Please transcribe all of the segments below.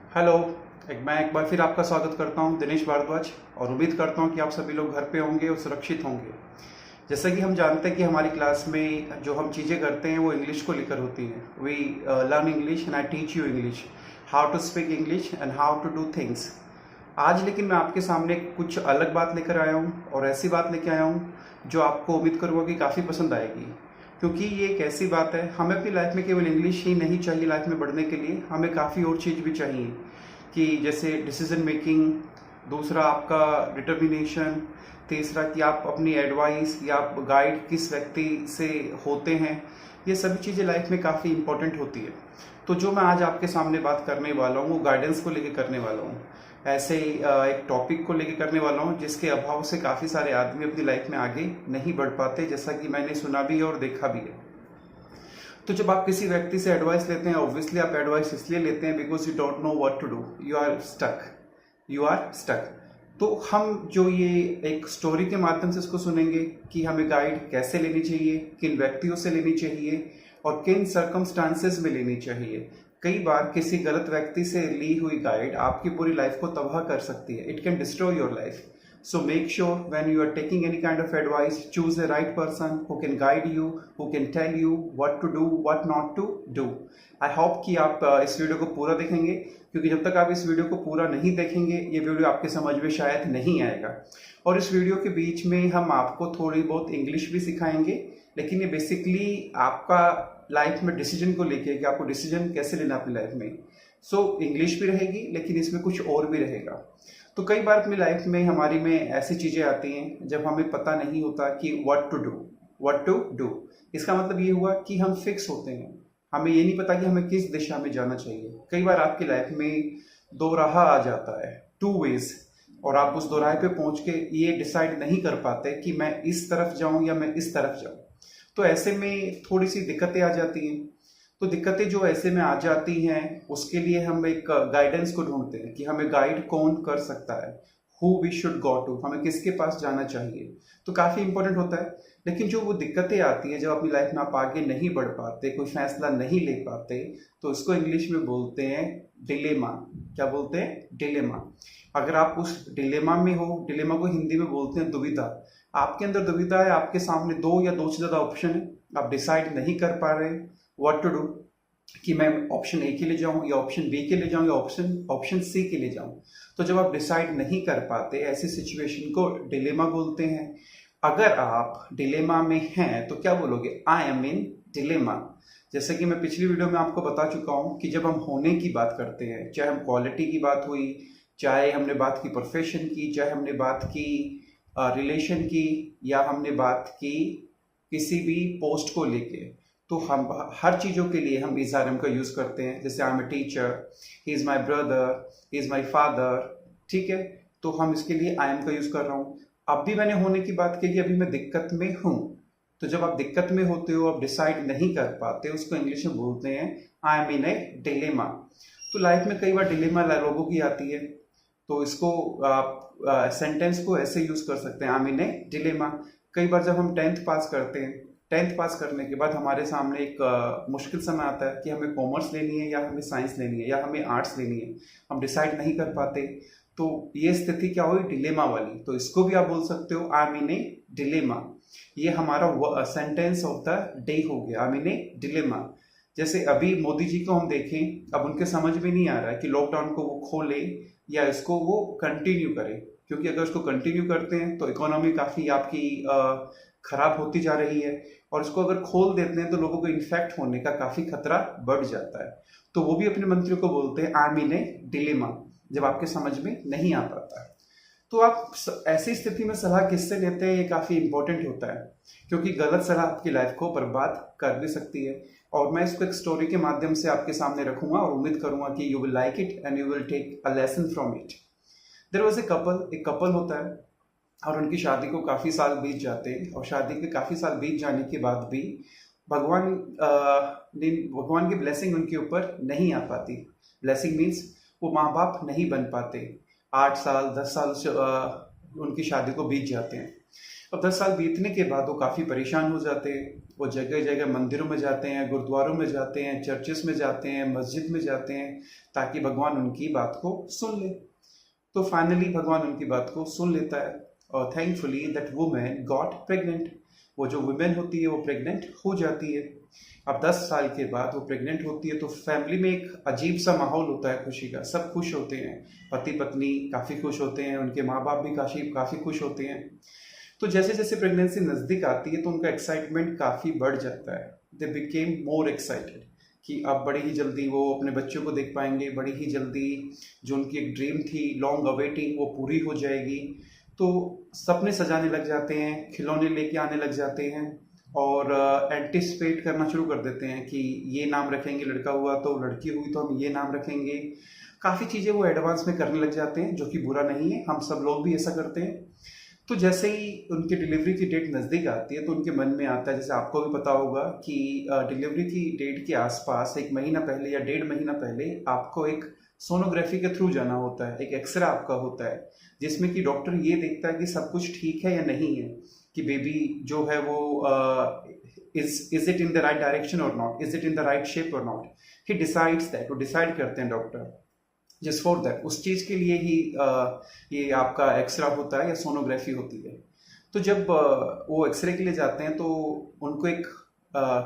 Hello. मैं एक बार फिर आपका स्वागत करता हूं, दिनेश भारद्वाज। और उम्मीद करता हूं कि आप सभी लोग घर पे होंगे और सुरक्षित होंगे। जैसा कि हम जानते हैं कि हमारी क्लास में जो हम चीज़ें करते हैं वो इंग्लिश को लेकर होती हैं। We learn English and I teach you English, how to speak English and how to do things. आज लेकिन मैं आपके सामने कुछ अलग बात लेकर आया हूँ, और ऐसी बात लेकर आया हूँ जो आपको उम्मीद करूँगा कि काफ़ी पसंद आएगी। क्योंकि ये एक ऐसी बात है, हमें अपनी लाइफ में केवल इंग्लिश ही नहीं चाहिए लाइफ में बढ़ने के लिए, हमें काफ़ी और चीज़ भी चाहिए। कि जैसे डिसीजन मेकिंग, दूसरा आपका डिटर्मिनेशन, तीसरा कि आप अपनी एडवाइस या आप गाइड किस व्यक्ति से होते हैं। ये सभी चीज़ें लाइफ में काफ़ी इंपॉर्टेंट होती है। तो जो मैं आज आपके सामने बात करने वाला हूँ वो गाइडेंस को लेके करने वाला हूँ। ऐसे ही एक टॉपिक को लेके करने वाला हूँ जिसके अभाव से काफ़ी सारे आदमी अपनी लाइफ में आगे नहीं बढ़ पाते, जैसा कि मैंने सुना भी है और देखा भी है। तो जब आप किसी व्यक्ति से एडवाइस लेते हैं, ऑब्वियसली आप एडवाइस इसलिए लेते हैं because you don't know what to do, you are stuck. तो हम जो ये एक स्टोरी के माध्यम से इसको सुनेंगे कि हमें गाइड कैसे लेनी चाहिए, किन व्यक्तियों से लेनी चाहिए और किन सर्कमस्टांसेस में लेनी चाहिए। कई बार किसी गलत व्यक्ति से ली हुई गाइड आपकी पूरी लाइफ को तबाह कर सकती है। It can destroy your life. So make sure when you are taking any kind of advice, choose the right person who can guide you, who can tell you what to do, what not to do. I hope कि आप इस video को पूरा देखेंगे, क्योंकि जब तक आप इस वीडियो को पूरा नहीं देखेंगे ये वीडियो आपके समझ में शायद नहीं आएगा। और इस वीडियो के बीच में हम आपको थोड़ी बहुत इंग्लिश भी सिखाएंगे, लेकिन ये बेसिकली आपका लाइफ में डिसीजन को लेके कि आपको डिसीजन कैसे लेना अपनी लाइफ में। सो इंग्लिश भी रहेगी लेकिन इसमें कुछ और भी रहेगा। तो कई बार अपनी लाइफ में हमारी में ऐसी चीज़ें आती हैं जब हमें पता नहीं होता कि व्हाट टू डू। इसका मतलब ये हुआ कि हम फिक्स होते हैं, हमें ये नहीं पता कि हमें किस दिशा में जाना चाहिए। कई बार आपकी लाइफ में दो राह आ जाता है, टू वेज, और आप उस दो राह पे पहुंच के ये डिसाइड नहीं कर पाते कि मैं इस तरफ जाऊं या मैं इस तरफ जाऊं। तो ऐसे में थोड़ी सी दिक्कतें आ जाती हैं। तो दिक्कतें जो ऐसे में आ जाती हैं उसके लिए हम एक गाइडेंस को ढूंढते हैं कि हमें गाइड कौन कर सकता है, who we should go to, हमें किसके पास जाना चाहिए। तो काफ़ी इंपॉर्टेंट होता है। लेकिन जो वो दिक्कतें आती हैं जब अपनी लाइफ में आप आगे नहीं बढ़ पाते, कोई फैसला नहीं ले पाते, तो इसको इंग्लिश में बोलते हैं डिलेमा। क्या बोलते हैं? डिलेमा। अगर आप उस डिलेमा में हो, डिलेमा को हिंदी में बोलते हैं दुविधा। आपके अंदर दुविधा है, आपके सामने दो या दो से ज़्यादा ऑप्शन है, आप डिसाइड नहीं कर पा रहे व्हाट टू डू, कि मैं ऑप्शन ए के लिए जाऊं या ऑप्शन बी के लिए जाऊं या ऑप्शन सी के लिए जाऊं। तो जब आप डिसाइड नहीं कर पाते, ऐसी सिचुएशन को डिलेमा बोलते हैं। अगर आप डिलेमा में हैं तो क्या बोलोगे? I am in dilemma. जैसे कि मैं पिछली वीडियो में आपको बता चुका हूं कि जब हम होने की बात करते हैं, चाहे हम क्वालिटी की बात हुई, चाहे हमने बात की प्रोफेशन की, चाहे हमने बात की रिलेशन की, या हमने बात की किसी भी पोस्ट को लेके, तो हम हर चीज़ों के लिए हम इस आर एम का यूज़ करते हैं। जैसे I am a teacher, he is my brother, he is my father. ठीक है, तो हम इसके लिए आई एम का यूज़ कर रहा हूँ। अब भी मैंने होने की बात की कि अभी मैं दिक्कत में हूँ। तो जब आप दिक्कत में होते हो, आप डिसाइड नहीं कर पाते, उसको इंग्लिश में बोलते हैं I am in A dilemma. तो लाइफ में कई बार डिलेमा लोगों की आती है, तो इसको आप सेंटेंस को ऐसे यूज़ कर सकते हैं, I am in A dilemma. कई बार जब हम 10th पास करते हैं, 10th पास करने के बाद हमारे सामने एक मुश्किल समय आता है कि हमें कॉमर्स लेनी है या हमें साइंस लेनी है या हमें आर्ट्स लेनी है। हम डिसाइड नहीं कर पाते, तो ये स्थिति क्या हुई? डिलेमा वाली। तो इसको भी आप बोल सकते हो I am in A dilemma. ये हमारा सेंटेंस ऑफ द डे हो गया, I am in A dilemma. जैसे अभी मोदी जी को हम देखें, अब उनके समझ में नहीं आ रहा है कि लॉकडाउन को वो खोले या इसको वो कंटिन्यू करें, क्योंकि अगर उसको कंटिन्यू करते हैं तो इकोनॉमी काफ़ी आपकी खराब होती जा रही है, और इसको अगर खोल देते हैं तो लोगों को इन्फेक्ट होने का काफ़ी खतरा बढ़ जाता है। तो वो भी अपने मंत्रियों को बोलते हैं I am in A dilemma, जब आपके समझ में नहीं आ पाता। तो आप ऐसी स्थिति में सलाह किससे लेते हैं, ये काफ़ी इंपॉर्टेंट होता है, क्योंकि गलत सलाह आपकी लाइफ को बर्बाद कर भी सकती है। और मैं इसको एक स्टोरी के माध्यम से आपके सामने रखूंगा और उम्मीद करूंगा कि you will like it and you will take a lesson from it. There was a couple, एक कपल होता है और उनकी शादी को काफ़ी साल बीत जाते हैं, और शादी के काफ़ी साल बीत जाने के बाद भी भगवान की ब्लेसिंग उनके ऊपर नहीं आ पाती। ब्लेसिंग मीन्स वो माँ बाप नहीं बन पाते। 8 साल 10 साल उनकी शादी को बीत जाते हैं। अब 10 साल बीतने के बाद वो काफ़ी परेशान हो जाते हैं। वो जगह जगह मंदिरों में जाते हैं, गुरुद्वारों में जाते हैं, चर्चेस में जाते हैं, मस्जिद में जाते हैं, ताकि भगवान उनकी बात को सुन ले। तो फाइनली भगवान उनकी बात को सुन लेता है और thankfully that women got pregnant. वो जो वुमेन होती है वो प्रेग्नेंट हो जाती है। अब 10 साल के बाद वो प्रेग्नेंट होती है तो फैमिली में एक अजीब सा माहौल होता है खुशी का। सब खुश होते हैं, पति पत्नी काफ़ी खुश होते हैं, उनके माँ बाप भी काफ़ी खुश होते हैं। तो जैसे जैसे प्रेगनेंसी नज़दीक आती है तो उनका एक्साइटमेंट काफ़ी बढ़ जाता है। दे बिकेम मोर एक्साइटेड कि अब बड़ी ही जल्दी वो अपने बच्चों को देख पाएंगे, बड़ी ही जल्दी जो उनकी एक ड्रीम थी लॉन्ग अवेटिंग वो पूरी हो जाएगी। तो सपने सजाने लग जाते हैं, खिलौने लेके आने लग जाते हैं और एंटिसिपेट करना शुरू कर देते हैं कि ये नाम रखेंगे, लड़का हुआ तो, लड़की हुई तो हम ये नाम रखेंगे। काफ़ी चीज़ें वो एडवांस में करने लग जाते हैं, जो कि बुरा नहीं है, हम सब लोग भी ऐसा करते हैं। तो जैसे ही उनकी डिलीवरी की डेट नज़दीक आती है तो उनके मन में आता है, जैसे आपको भी पता होगा कि डिलीवरी की डेट के आसपास 1 महीना पहले या 1.5 महीना पहले आपको एक सोनोग्राफी के थ्रू जाना होता है, एक एक्सरे आपका होता है, जिसमें कि डॉक्टर ये देखता है कि सब कुछ ठीक है या नहीं है, कि बेबी जो है वो is it in the right direction or not, is it in the right shape or not. He decides that, वो डिसाइड करते हैं डॉक्टर। जस्ट फॉर दैट, उस चीज़ के लिए ही ये आपका एक्सरा होता है या सोनोग्राफी होती है। तो जब वो एक्सरे के लिए जाते हैं तो उनको एक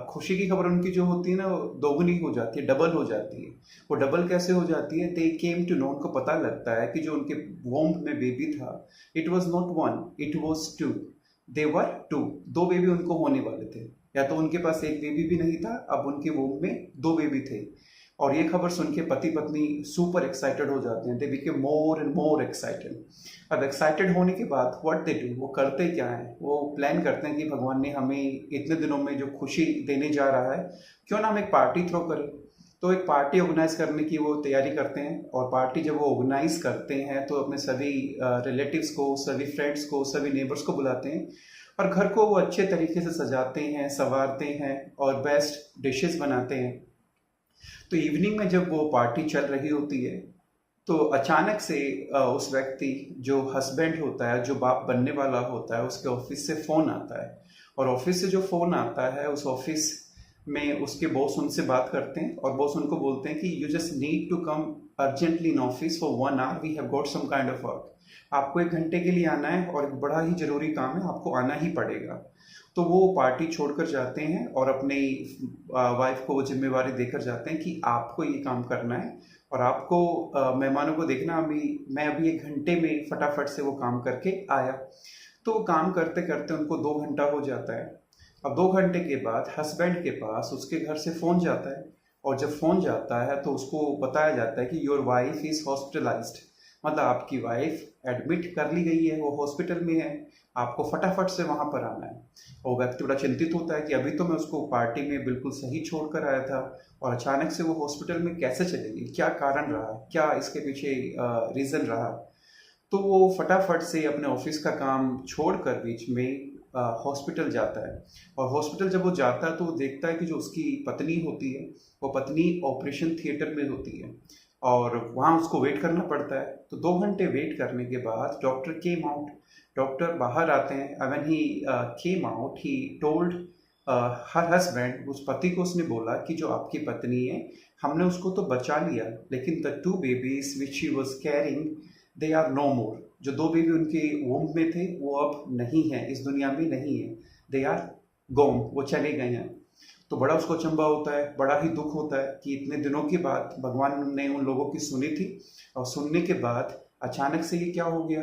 खुशी की खबर उनकी जो होती है ना, वो दोगुनी हो जाती है, डबल हो जाती है। वो डबल कैसे हो जाती है? दे केम टू नो, उनको पता लगता है कि जो उनके वोम्ब में बेबी था, it was not one, it was two. They were two, 2 baby उनको होने वाले थे। या तो उनके पास एक बेबी भी नहीं था, अब उनके वोम्ब में 2 बेबी थे। और ये खबर सुन के पति पत्नी सुपर एक्साइटेड हो जाते हैं। They became more and more excited. अब एक्साइटेड होने के बाद व्हाट दे डू, वो करते क्या है? वो प्लान करते हैं कि भगवान ने हमें इतने दिनों में जो खुशी देने जा रहा है, क्यों ना हम एक पार्टी थ्रो करें। तो एक पार्टी ऑर्गेनाइज करने की वो तैयारी करते हैं। और पार्टी जब वो ऑर्गेनाइज करते हैं तो अपने सभी रिलेटिव्स को, सभी फ्रेंड्स को, सभी नेबर्स को बुलाते हैं और घर को वो अच्छे तरीके से सजाते हैं, संवारते हैं और बेस्ट डिशेस बनाते हैं। तो इवनिंग में जब वो पार्टी चल रही होती है तो अचानक से उस व्यक्ति जो हस्बैंड होता है, जो बाप बनने वाला होता है, उसके ऑफिस से फोन आता है। और ऑफिस से जो फोन आता है, उस ऑफिस में उसके बॉस उनसे बात करते हैं और बॉस उनको बोलते हैं कि you just need to come urgently in office for 1 hour, we have got some kind of work. आपको 1 घंटे के लिए आना है और एक बड़ा ही जरूरी काम है, आपको आना ही पड़ेगा। तो वो पार्टी छोड़कर जाते हैं और अपनी वाइफ को वो जिम्मेवारी देकर जाते हैं कि आपको ये काम करना है और आपको मेहमानों को देखना। मैं अभी 1 घंटे में फटाफट से वो काम करके आया। तो काम करते करते उनको 2 घंटा हो जाता है। अब 2 घंटे के बाद हस्बैंड के पास उसके घर से फोन जाता है और जब फोन जाता है तो उसको बताया जाता है कि योर वाइफ इज हॉस्पिटलाइज्ड, मतलब आपकी वाइफ एडमिट कर ली गई है, वो हॉस्पिटल में है, आपको फटाफट से वहां पर आना है। और व्यक्ति बड़ा चिंतित होता है कि अभी तो मैं उसको पार्टी में बिल्कुल सही छोड़कर आया था और अचानक से वो हॉस्पिटल में कैसे चलेगी, क्या कारण रहा, क्या इसके पीछे रीजन रहा। तो वो फटाफट से अपने ऑफिस का काम छोड़कर बीच में हॉस्पिटल जाता है। और हॉस्पिटल जब वो जाता है तो वो देखता है कि जो उसकी पत्नी होती है, वो पत्नी ऑपरेशन थिएटर में होती है और वहाँ उसको वेट करना पड़ता है। तो 2 घंटे वेट करने के बाद डॉक्टर केम आउट, डॉक्टर बाहर आते हैं। When he came out he told her husband, उस पति को उसने बोला कि जो आपकी पत्नी है, हमने उसको तो बचा लिया, लेकिन the 2 babies which she was carrying, they are no more. जो 2 बेबी उनके वोम्ब में थे वो अब नहीं है, इस दुनिया में नहीं है। दे आर गॉन, वो चले गए हैं। तो बड़ा उसको अचंभा होता है, बड़ा ही दुख होता है कि इतने दिनों के बाद भगवान ने उन लोगों की सुनी थी और सुनने के बाद अचानक से ये क्या हो गया।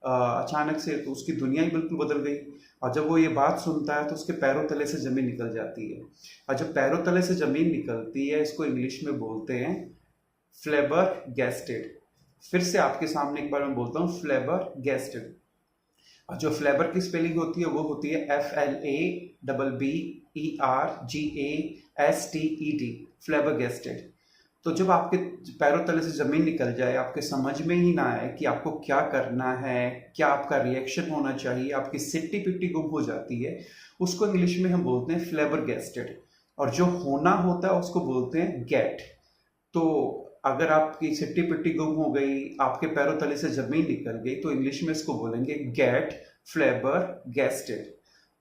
अचानक से तो उसकी दुनिया ही बिल्कुल बदल गई। और जब वो ये बात सुनता है तो उसके पैरों तले से जमीन निकल जाती है। और जब पैरों तले से जमीन निकलती है, इसको इंग्लिश में बोलते हैं फ्लेबरगैस्टेड। फिर से आपके सामने एक बार मैं बोलता हूँ, फ्लेबरगैस्टेड। और जो फ्लेबर की स्पेलिंग होती है वो होती है FLABBERGASTED, फ्लेबरगेस्टेड। तो जब आपके पैरों तले से जमीन निकल जाए, आपके समझ में ही ना आए कि आपको क्या करना है, क्या आपका रिएक्शन होना चाहिए, आपकी सिट्टी पिट्टी गुम हो जाती है, उसको इंग्लिश में हम बोलते हैं फ्लेबरगेस्टेड। और जो होना होता है उसको बोलते हैं गेट। तो अगर आपकी सिट्टी पिट्टी गुम हो गई, आपके पैरों तले से जमीन निकल गई, तो इंग्लिश में इसको बोलेंगे गेट flabbergasted।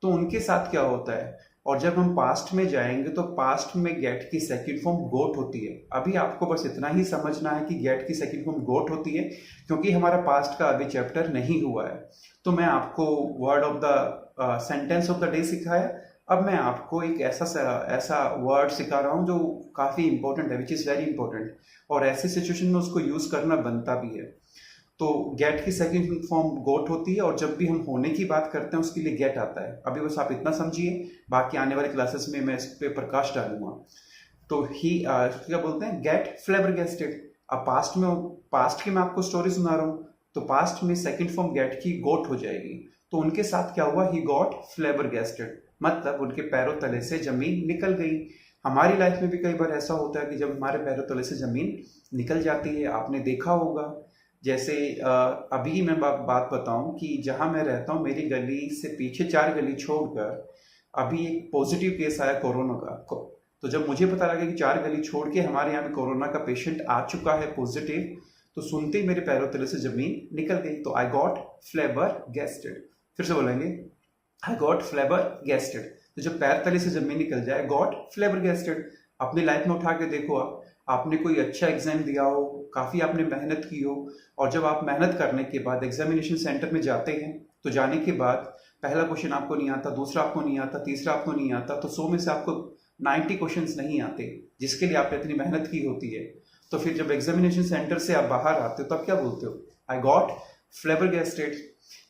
तो उनके साथ क्या होता है, और जब हम पास्ट में जाएंगे तो पास्ट में गेट की सेकंड फॉर्म गोट होती है। अभी आपको बस इतना ही समझना है कि गेट की सेकंड फॉर्म गोट होती है, क्योंकि हमारा पास्ट का अभी चैप्टर नहीं हुआ है। तो मैं आपको word of the sentence of the day सिखाया। अब मैं आपको एक ऐसा वर्ड सिखा रहा हूँ जो काफी इंपॉर्टेंट है, विच इज वेरी इंपॉर्टेंट, और ऐसे सिचुएशन में उसको यूज करना बनता भी है। तो गेट की सेकंड फॉर्म गोट होती है, और जब भी हम होने की बात करते हैं उसके लिए गेट आता है। अभी बस आप इतना समझिए, बाकी आने वाले क्लासेस में मैं इस पे प्रकाश डालूंगा। तो ही क्या बोलते हैं, गेट फ्लेबरगेस्टेड। अब पास्ट की मैं आपको स्टोरी सुना रहा हूँ, तो पास्ट में सेकंड फॉर्म गेट की गोट हो जाएगी। तो उनके साथ क्या हुआ, ही गॉट फ्लेबरगेस्टेड, मतलब उनके पैरों तले से जमीन निकल गई। हमारी लाइफ में भी कई बार ऐसा होता है कि जब हमारे पैरों तले से जमीन निकल जाती है, आपने देखा होगा। जैसे अभी मैं बात बताऊं कि जहां मैं रहता हूं, मेरी गली से पीछे 4 गली छोड़कर अभी एक पॉजिटिव केस आया कोरोना का। तो जब मुझे पता लगा कि 4 गली छोड़ के हमारे यहाँ पे कोरोना का पेशेंट आ चुका है पॉजिटिव, तो सुनते ही मेरे पैरों तले से जमीन निकल गई। तो आई गॉट फ्लेबरगेस्टेड। फिर से बोलेंगे, आई गॉट फ्लेबरगेस्टेड। तो जब पैर तले से जमीन निकल जाए, गॉट फ्लेबरगेस्टेड। अपनी लाइफ में उठा के देखो, आपने कोई अच्छा एग्जाम दिया हो, काफी आपने मेहनत की हो, और जब आप मेहनत करने के बाद एग्जामिनेशन सेंटर में जाते हैं, तो जाने के बाद पहला क्वेश्चन आपको नहीं आता, दूसरा आपको नहीं आता, तीसरा आपको नहीं आता, तो 100 में से आपको 90 क्वेश्चंस नहीं आते जिसके लिए आपने इतनी मेहनत की होती है। तो फिर जब एग्जामिनेशन सेंटर से आप बाहर आते हो, तब क्या बोलते हो, आई गॉट फ्लेबरगेस्टेड।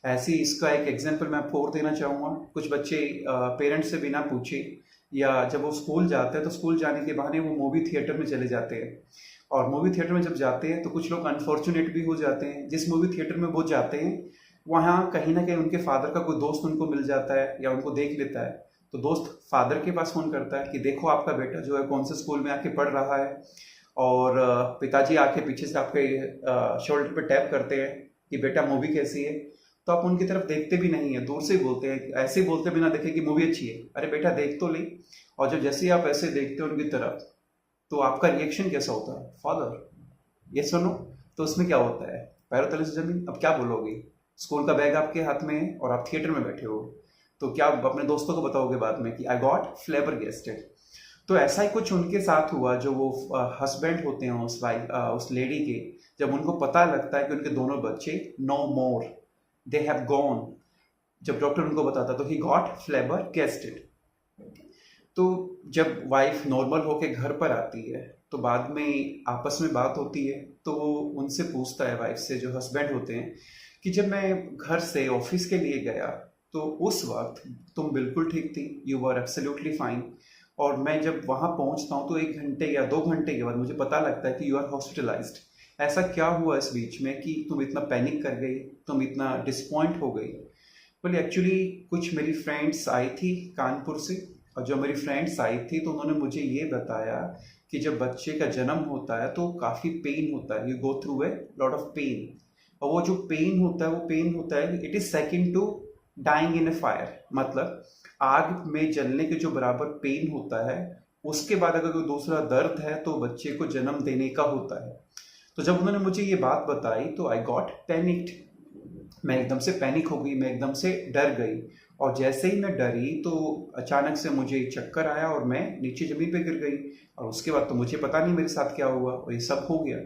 ऐसी इसका एक एग्जाम्पल मैं आपको और देना चाहूंगा। कुछ बच्चे पेरेंट्स से बिना पूछे, या जब वो स्कूल जाते हैं तो स्कूल जाने के बहाने वो मूवी थिएटर में चले जाते हैं, और मूवी थिएटर में जब जाते हैं तो कुछ लोग अनफॉर्चुनेट भी हो जाते हैं। जिस मूवी थिएटर में वो जाते हैं, वहाँ कहीं ना कहीं उनके फादर का कोई दोस्त उनको मिल जाता है या उनको देख लेता है। तो दोस्त फादर के पास फोन करता है कि देखो आपका बेटा जो है कौन से स्कूल में आके पढ़ रहा है, और पिताजी आके पीछे से आपके शोल्डर पे टैप करते हैं कि बेटा मूवी कैसी है। तो आप उनकी तरफ देखते भी नहीं है, दूर से ही बोलते हैं, ऐसे बोलते बिना देखे कि मूवी अच्छी है, अरे बेटा देख तो ली। और जब जैसे ही आप ऐसे देखते हो उनकी तरफ, तो आपका रिएक्शन कैसा होता है, फादर ये सुनो। तो उसमें क्या होता है, पैरों तले से जमीन। अब क्या बोलोगे, स्कूल का बैग आपके हाथ में है और आप थिएटर में बैठे हो, तो क्या आप अपने दोस्तों को बताओगे बाद में कि आई गॉट फ्लेबरगेस्टेड। तो ऐसा ही कुछ उनके साथ हुआ, जो वो हस्बैंड होते हैं उस लेडी के, जब उनको पता लगता है कि उनके दोनों बच्चे no more, they have gone, जब डॉक्टर उनको बताता तो ही गॉट फ्लेबरगेस्टेड। तो जब वाइफ नॉर्मल होके घर पर आती है, तो बाद में आपस में बात होती है, तो वो उनसे पूछता है, वाइफ से, जो हस्बैंड होते हैं, कि जब मैं घर से ऑफिस के लिए गया तो उस वक्त तुम बिल्कुल ठीक थी, यू वर एब्सोल्युटली फाइन, और मैं जब वहां पहुंचता हूँ तो 1 घंटे या 2 घंटे के बाद मुझे पता लगता है कि यू आर हॉस्पिटलाइज्ड। ऐसा क्या हुआ इस बीच में कि तुम इतना पैनिक कर गई, तुम इतना डिसपॉइंट हो गई। बोले एक्चुअली कुछ मेरी फ्रेंड्स आई थी कानपुर से, और जो मेरी फ्रेंड्स आई थी तो उन्होंने मुझे ये बताया कि जब बच्चे का जन्म होता है तो काफ़ी पेन होता है, you go through a lot of pain, और वो जो पेन होता है, वो पेन होता है, it is second to dying in a fire, मतलब आग में जलने के जो बराबर पेन होता है, उसके बाद अगर कोई दूसरा दर्द है तो बच्चे को जन्म देने का होता है। तो जब उन्होंने मुझे ये बात बताई तो आई गॉट पैनिक्ड, मैं एकदम से पैनिक हो गई, मैं एकदम से डर गई, और जैसे ही मैं डरी तो अचानक से मुझे चक्कर आया और मैं नीचे जमीन पे गिर गई, और उसके बाद तो मुझे पता नहीं मेरे साथ क्या हुआ, और ये सब हो गया।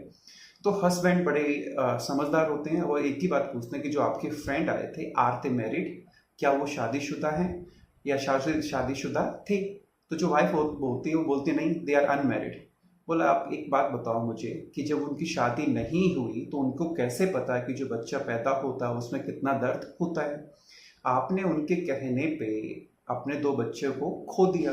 तो हस्बैंड बड़े समझदार होते हैं, और एक ही बात पूछते हैं कि जो आपके फ्रेंड आए थे, आर दे मैरिड, क्या वो शादीशुदा हैं या शादीशुदा थे। तो जो वाइफ होती है वो बोलती नहीं, दे आर अनमैरिड। बोला आप एक बात बताओ मुझे कि जब उनकी शादी नहीं हुई तो उनको कैसे पता है कि जो बच्चा पैदा होता है उसमें कितना दर्द होता है। आपने उनके कहने पे अपने 2 बच्चों को खो दिया।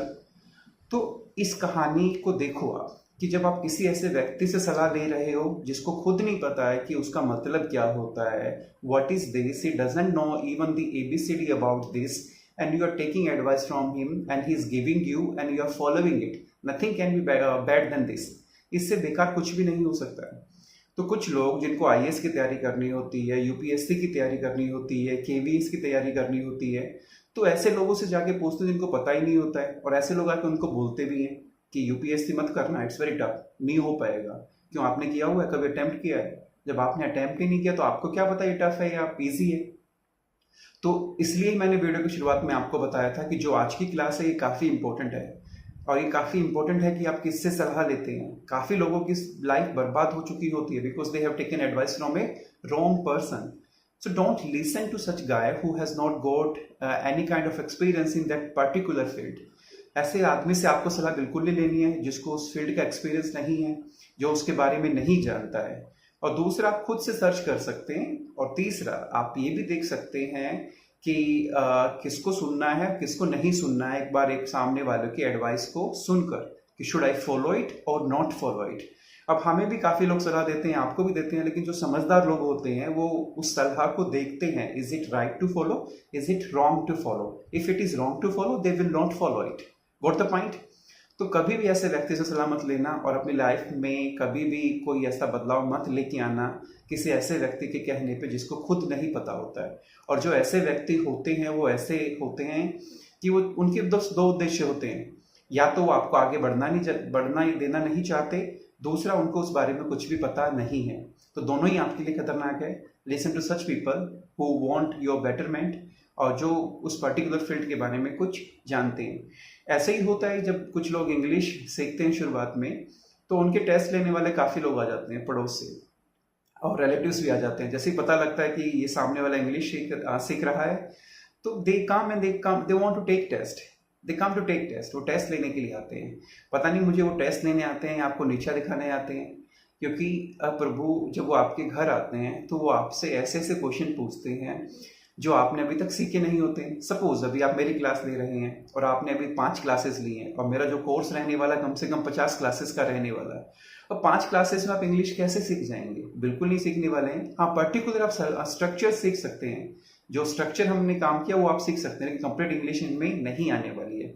तो इस कहानी को देखो आप, कि जब आप किसी ऐसे व्यक्ति से सलाह ले रहे हो जिसको खुद नहीं पता है कि उसका मतलब क्या होता है, what is this, he doesn't know even the ABCD about this, and you are taking advice from him and he is giving you and you are following it, nothing can be bad than this। इससे बेकार कुछ भी नहीं हो सकता है। तो कुछ लोग जिनको आईएएस की तैयारी करनी होती है, यूपीएससी की तैयारी करनी होती है, केवीएस की तैयारी करनी होती है, तो ऐसे लोगों से जाके पूछते हैं जिनको पता ही नहीं होता है, और ऐसे लोग आके उनको बोलते भी हैं कि यूपीएससी मत करना, इट्स वेरी टफ, नहीं हो पाएगा। क्यों, आपने किया हुआ है, कभी अटेम्प्ट किया है? जब आपने अटेम्प्ट ही नहीं किया तो आपको क्या पता ये टफ है या ईजी है। तो इसलिए मैंने वीडियो की शुरुआत में आपको बताया था कि जो आज की क्लास है ये काफ़ी इंपॉर्टेंट है, और ये काफ़ी इंपॉर्टेंट है कि आप किससे सलाह लेते हैं। काफ़ी लोगों की लाइफ बर्बाद हो चुकी होती है because they have taken advice from A wrong person. So don't listen to such guy who has not got any kind of experience in that particular field. ऐसे आदमी से आपको सलाह बिल्कुल नहीं लेनी है जिसको उस फील्ड का एक्सपीरियंस नहीं है, जो उसके बारे में नहीं जानता है. और दूसरा, आप खुद से सर्च कर सकते हैं. और तीसरा, आप ये भी देख सकते हैं कि किसको सुनना है किसको नहीं सुनना है, एक बार एक सामने वालों की एडवाइस को सुनकर कि शुड आई फॉलो इट और नॉट फॉलो इट. अब हमें भी काफी लोग सलाह देते हैं, आपको भी देते हैं, लेकिन जो समझदार लोग होते हैं वो उस सलाह को देखते हैं. Is it right to follow, is it wrong to follow. If it is wrong to follow they will not follow it. Got the point. तो कभी भी ऐसे व्यक्ति से सलाह मत लेना, और अपनी लाइफ में कभी भी कोई ऐसा बदलाव मत लेके आना किसी ऐसे व्यक्ति के कहने पे जिसको खुद नहीं पता होता है. और जो ऐसे व्यक्ति होते हैं वो ऐसे होते हैं कि वो उनके दो उद्देश्य होते हैं. या तो वो आपको आगे बढ़ना देना नहीं चाहते, दूसरा उनको उस बारे में कुछ भी पता नहीं है. तो दोनों ही आपके लिए खतरनाक है. Listen to such people who want your betterment, और जो उस पर्टिकुलर फील्ड के बारे में कुछ जानते हैं. ऐसे ही होता है जब कुछ लोग इंग्लिश सीखते हैं शुरुआत में, तो उनके टेस्ट लेने वाले काफ़ी लोग आ जाते हैं पड़ोस से, और रिलेटिव्स भी आ जाते हैं. जैसे ही पता लगता है कि ये सामने वाला इंग्लिश सीख रहा है, तो they come they want to take test. They come to take test. वो टेस्ट लेने के लिए आते हैं. पता नहीं मुझे वो टेस्ट लेने आते हैं, आपको नीचा दिखाने आते हैं, क्योंकि प्रभु जब वो आपके घर आते हैं तो वो आपसे ऐसे ऐसे क्वेश्चन पूछते हैं जो आपने अभी तक सीखे नहीं होते. सपोज अभी आप मेरी क्लास ले रहे हैं और आपने अभी 5 क्लासेस ली हैं, और मेरा जो कोर्स रहने वाला कम से कम 50 क्लासेस का रहने वाला है. और 5 क्लासेस में आप इंग्लिश कैसे सीख जाएंगे? बिल्कुल नहीं सीखने वाले हैं. हाँ, पर्टिकुलर आप स्ट्रक्चर सीख सकते हैं. जो स्ट्रक्चर हमने काम किया वो आप सीख सकते हैं, लेकिन कंप्लीट इंग्लिश इनमें नहीं आने वाली है.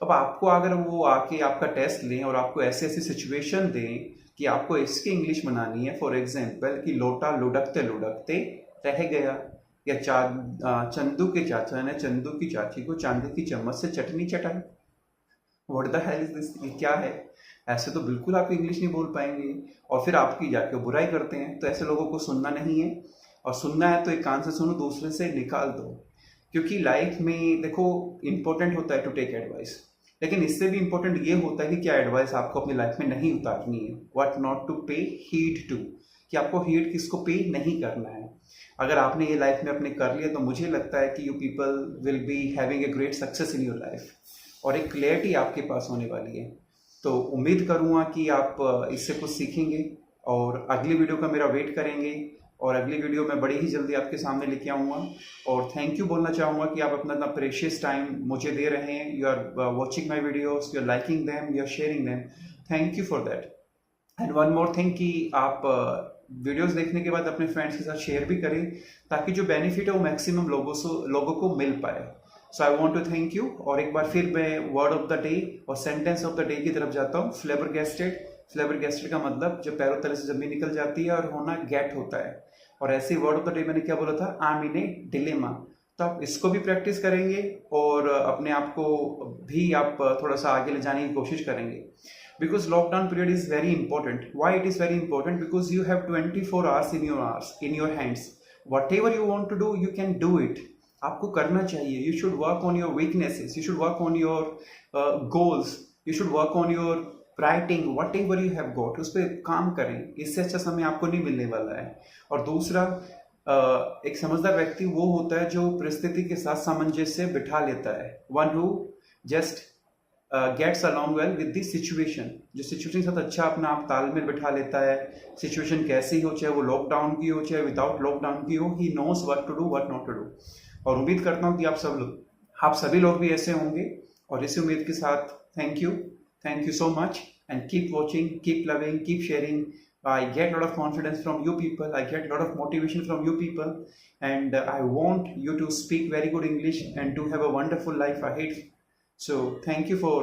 अब आपको अगर वो आके आपका टेस्ट लें और आपको ऐसे ऐसी सिचुएशन दें कि आपको इसकी इंग्लिश बनानी है, फॉर एग्जाम्पल कि लोटा लुढ़कते लुढ़कते रह गया, या चंदू के चाचा ने चंदू की चाची को चांदी की चम्मच से चटनी चटाई. What the hell is this? ये क्या है? ऐसे तो बिल्कुल आप इंग्लिश नहीं बोल पाएंगे. और फिर आपकी जाके बुराई करते हैं. तो ऐसे लोगों को सुनना नहीं है, और सुनना है तो एक कान से सुनो, दूसरे से निकाल दो. क्योंकि लाइफ में देखो, इंपॉर्टेंट होता है टू टेक एडवाइस, लेकिन इससे भी इंपॉर्टेंट ये होता है कि क्या एडवाइस आपको अपनी लाइफ में नहीं उतारनी है. व्हाट नॉट टू पे हीड टू, कि आपको हीड किसको पे नहीं करना है. अगर आपने ये लाइफ में अपने कर लिया तो मुझे लगता है कि you people will be having a great success in your life, और एक क्लैरिटी आपके पास होने वाली है. तो उम्मीद करूँगा कि आप इससे कुछ सीखेंगे, और अगली वीडियो का मेरा वेट करेंगे, और अगली वीडियो मैं बड़ी ही जल्दी आपके सामने लेके आऊँगा. और थैंक यू बोलना चाहूँगा कि आप अपना प्रेशियस टाइम मुझे दे रहे हैं. You are watching my videos, you are liking them, you are sharing them. Thank you for that. And one more thing कि आप वीडियोस देखने के बाद अपने फ्रेंड्स के साथ शेयर भी करें, ताकि जो बेनिफिट है वो मैक्सिमम लोगों को मिल पाए. So I want to thank you. और एक बार फिर मैं वर्ड ऑफ द डे और सेंटेंस ऑफ द डे की तरफ जाता हूँ. फ्लेबरगेस्टेड. फ्लेबरगेस्टेड का मतलब जब पैरों तले से जमीन निकल जाती है, और होना गेट होता है. और ऐसे ही वर्ड ऑफ द डे मैंने क्या बोला था? I am in A dilemma. तो आप इसको भी प्रैक्टिस करेंगे, और अपने आप को भी आप थोड़ा सा आगे ले जाने की कोशिश करेंगे. Because lockdown period is very important. Why it is very important? Because you have 24 hours in your hands. Whatever you want to do, you can do it. आपको करना चाहिए. You should work on your weaknesses. You should work on your goals. You should work on your writing. Whatever you have got, उस पर काम करें. इससे अच्छा समय आपको नहीं मिलने वाला है. और दूसरा, एक समझदार व्यक्ति वो होता है जो परिस्थिति के साथ सामंजस्य बिठा लेता है. One who just gets along well with the situation. जो सिचुएशन के साथ अच्छा अपना आप तालमेल बिठा लेता है. सिचुएशन कैसी हो, चाहे वो लॉकडाउन की हो चाहे विदाउट लॉकडाउन की हो, he knows what to do what not to do. और उम्मीद करता हूँ कि आप सभी लोग भी ऐसे होंगे. और इसी उम्मीद के साथ thank you so much, and keep watching, keep loving, keep sharing. I get a lot of confidence from you people. I get a lot of motivation from you people, and I want you to speak very good English and to have a wonderful life ahead. So thank you for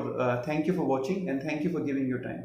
watching, and thank you for giving your time.